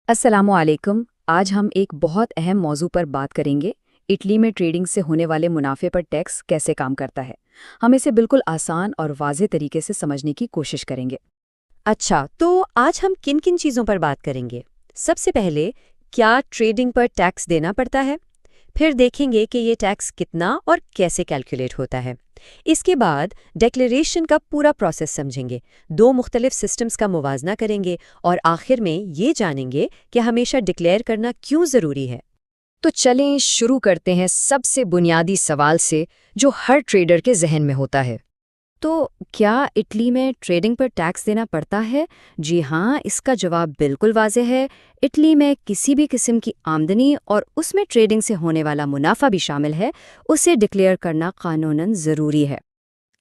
अस्सलामु अलैकुम। आज हम एक बहुत अहम मौजू पर बात करेंगे। इटली में ट्रेडिंग से होने वाले मुनाफे पर टैक्स कैसे काम करता है। हम इसे बिल्कुल आसान और वाज़ेह तरीके से समझने की कोशिश करेंगे। अच्छा, तो आज हम किन किन चीज़ों पर बात करेंगे? सबसे पहले, क्या ट्रेडिंग पर टैक्स देना पड़ता है? फिर देखेंगे कि ये टैक्स कितना और कैसे कैलकुलेट होता है। इसके बाद डिक्लेरेशन का पूरा प्रोसेस समझेंगे, दो मुख्तलिफ सिस्टम्स का मुवाजना करेंगे और आखिर में ये जानेंगे कि हमेशा डिक्लेयर करना क्यों ज़रूरी है। तो चलें शुरू करते हैं सबसे बुनियादी सवाल से जो हर ट्रेडर के जहन में होता है। तो क्या इटली में ट्रेडिंग पर टैक्स देना पड़ता है? जी हाँ, इसका जवाब बिल्कुल वाज़ेह है। इटली में किसी भी किस्म की आमदनी और उसमें ट्रेडिंग से होने वाला मुनाफा भी शामिल है, उसे डिक्लेयर करना कानूनन ज़रूरी है।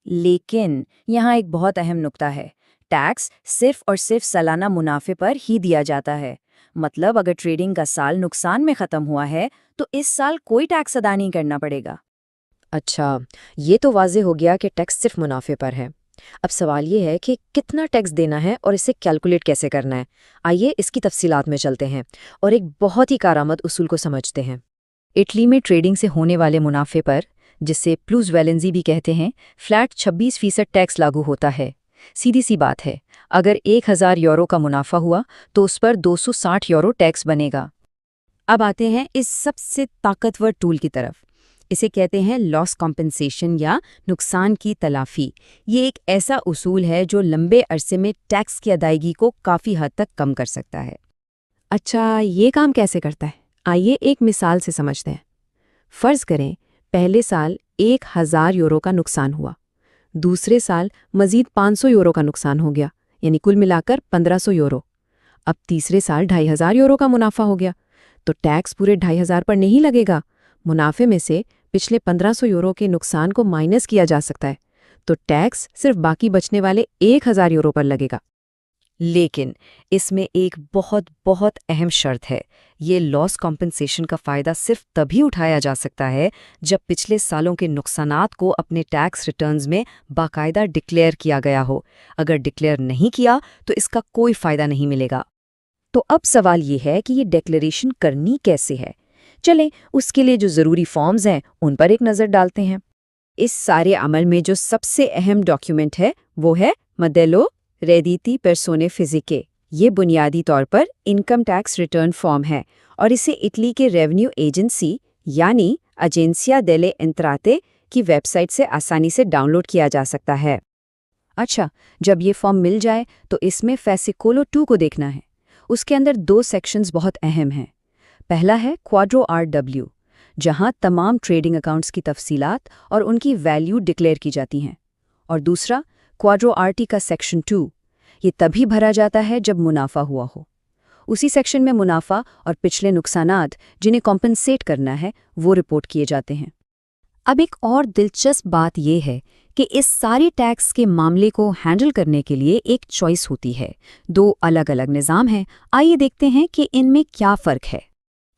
लेकिन यहाँ एक बहुत अहम नुक्ता है। टैक्स सिर्फ और सिर्फ सालाना मुनाफे पर ही दिया जाता है। मतलब अगर ट्रेडिंग का साल नुकसान में ख़त्म हुआ है तो इस साल कोई टैक्स अदा नहीं करना पड़ेगा। अच्छा, ये तो वाज़ेह हो गया कि टैक्स सिर्फ मुनाफे पर है। अब सवाल ये है कि कितना टैक्स देना है और इसे कैलकुलेट कैसे करना है। आइए इसकी तफसीलात में चलते हैं और एक बहुत ही कारामद उसूल को समझते हैं। इटली में ट्रेडिंग से होने वाले मुनाफे पर, जिसे प्लूसवैलेंसी भी कहते हैं, फ्लैट 26% टैक्स लागू होता है। सीधी सी बात है, अगर 1000 यूरो का मुनाफा हुआ तो उस पर 260 यूरो टैक्स बनेगा। अब आते हैं इस सबसे ताकतवर टूल की तरफ। इसे कहते हैं लॉस कॉम्पेंसेशन या नुकसान की तलाफी। ये एक ऐसा उसूल है जो लंबे अरसे में टैक्स की अदायगी को काफ़ी हद तक कम कर सकता है। अच्छा, ये काम कैसे करता है? आइए एक मिसाल से समझते हैं। फ़र्ज़ करें, पहले साल 1000 यूरो का नुकसान हुआ, दूसरे साल मज़ीद 500 यूरो का नुकसान हो गया, यानी कुल मिलाकर 1500 यूरो। अब तीसरे साल 2500 यूरो का मुनाफा हो गया, तो टैक्स पूरे 2500 पर नहीं लगेगा। मुनाफे में से पिछले 1500 यूरो के नुकसान को माइनस किया जा सकता है, तो टैक्स सिर्फ बाकी बचने वाले 1000 यूरो पर लगेगा। लेकिन इसमें एक बहुत बहुत अहम शर्त है। ये लॉस कॉम्पेंसेशन का फ़ायदा सिर्फ तभी उठाया जा सकता है जब पिछले सालों के नुकसानात को अपने टैक्स रिटर्न्स में बाकायदा डिक्लेयर किया गया हो। अगर डिक्लेयर नहीं किया तो इसका कोई फ़ायदा नहीं मिलेगा। तो अब सवाल ये है कि ये डिक्लेरेशन करनी कैसे है। चलें उसके लिए जो ज़रूरी फॉर्म्स हैं उन पर एक नज़र डालते हैं। इस सारे अमल में जो सबसे अहम डॉक्यूमेंट है वो है मॉडेलो रेडिटी पर्सोने फिजिके। ये बुनियादी तौर पर इनकम टैक्स रिटर्न फॉर्म है और इसे इटली के रेवेन्यू एजेंसी यानी एजेंसिया डेले एंट्राते की वेबसाइट से आसानी से डाउनलोड किया जा सकता है। अच्छा, जब ये फॉर्म मिल जाए तो इसमें फैसिकोलो 2 को देखना है। उसके अंदर 2 सेक्शंस बहुत अहम हैं। पहला है क्वाड्रो RW, जहां तमाम ट्रेडिंग अकाउंट्स की तफसीलात और उनकी वैल्यू डिक्लेयर की जाती हैं, और दूसरा क्वाड्रो RT का सेक्शन 2। ये तभी भरा जाता है जब मुनाफा हुआ हो। उसी सेक्शन में मुनाफा और पिछले नुकसानात जिन्हें कॉम्पेंसेट करना है वो रिपोर्ट किए जाते हैं। अब एक और दिलचस्प बात यह है कि इस सारे टैक्स के मामले को हैंडल करने के लिए एक चॉइस होती है। 2 अलग-अलग निज़ाम हैं। आइए देखते हैं कि इनमें क्या फ़र्क है।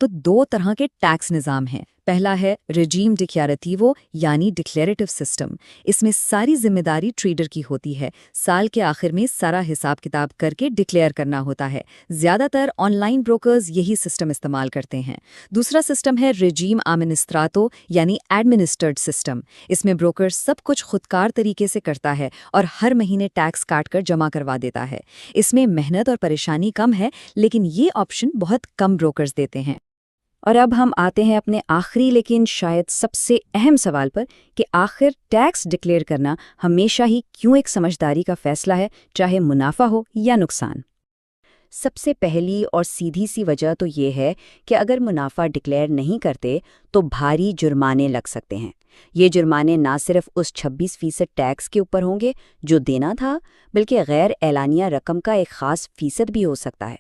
तो 2 तरह के टैक्स निज़ाम हैं। पहला है रेजीम डिक्लारेटिवो यानी डिक्लेरेटिव सिस्टम। इसमें सारी जिम्मेदारी ट्रेडर की होती है। साल के आखिर में सारा हिसाब किताब करके डिक्लेयर करना होता है। ज़्यादातर ऑनलाइन ब्रोकर्स यही सिस्टम इस्तेमाल करते हैं। दूसरा सिस्टम है रेजीम एडमिनिस्ट्रातो यानी एडमिनिस्टर्ड सिस्टम। इसमें ब्रोकर सब कुछ खुदकार तरीके से करता है और हर महीने टैक्स काट कर जमा करवा देता है। इसमें मेहनत और परेशानी कम है, लेकिन ये ऑप्शन बहुत कम ब्रोकर्स देते हैं। और अब हम आते हैं अपने आखिरी लेकिन शायद सबसे अहम सवाल पर कि आखिर टैक्स डिक्लेयर करना हमेशा ही क्यों एक समझदारी का फैसला है, चाहे मुनाफा हो या नुकसान। सबसे पहली और सीधी सी वजह तो ये है कि अगर मुनाफा डिक्लेयर नहीं करते तो भारी जुर्माने लग सकते हैं। ये जुर्माने ना सिर्फ उस 26% टैक्स के ऊपर होंगे जो देना था, बल्कि गैर एलानिया रकम का एक ख़ास फीसद भी हो सकता है।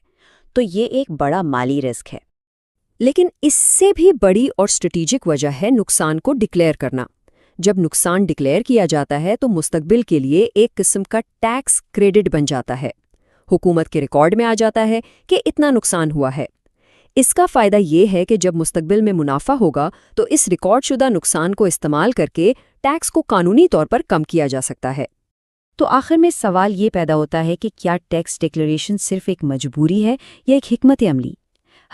तो ये एक बड़ा माली रिस्क है। लेकिन इससे भी बड़ी और स्ट्रेटेजिक वजह है नुकसान को डिक्लेयर करना। जब नुकसान डिक्लेयर किया जाता है तो मुस्तकबिल के लिए एक किस्म का टैक्स क्रेडिट बन जाता है। हुकूमत के रिकॉर्ड में आ जाता है कि इतना नुकसान हुआ है। इसका फ़ायदा ये है कि जब मुस्तकबिल में मुनाफा होगा तो इस रिकॉर्डशुदा नुकसान को इस्तेमाल करके टैक्स को कानूनी तौर पर कम किया जा सकता है। तो आखिर में सवाल ये पैदा होता है कि क्या टैक्स डिक्लेरेशन सिर्फ एक मजबूरी है या एक हिकमत अमली।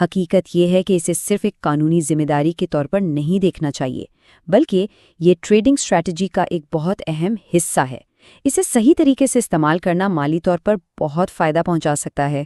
حقیقت یہ ہے کہ اسے صرف ایک قانونی ذمہ داری کے طور پر نہیں دیکھنا چاہیے، بلکہ یہ ٹریڈنگ اسٹریٹجی کا ایک بہت اہم حصہ ہے۔ اسے صحیح طریقے سے استعمال کرنا مالی طور پر بہت فائدہ پہنچا سکتا ہے۔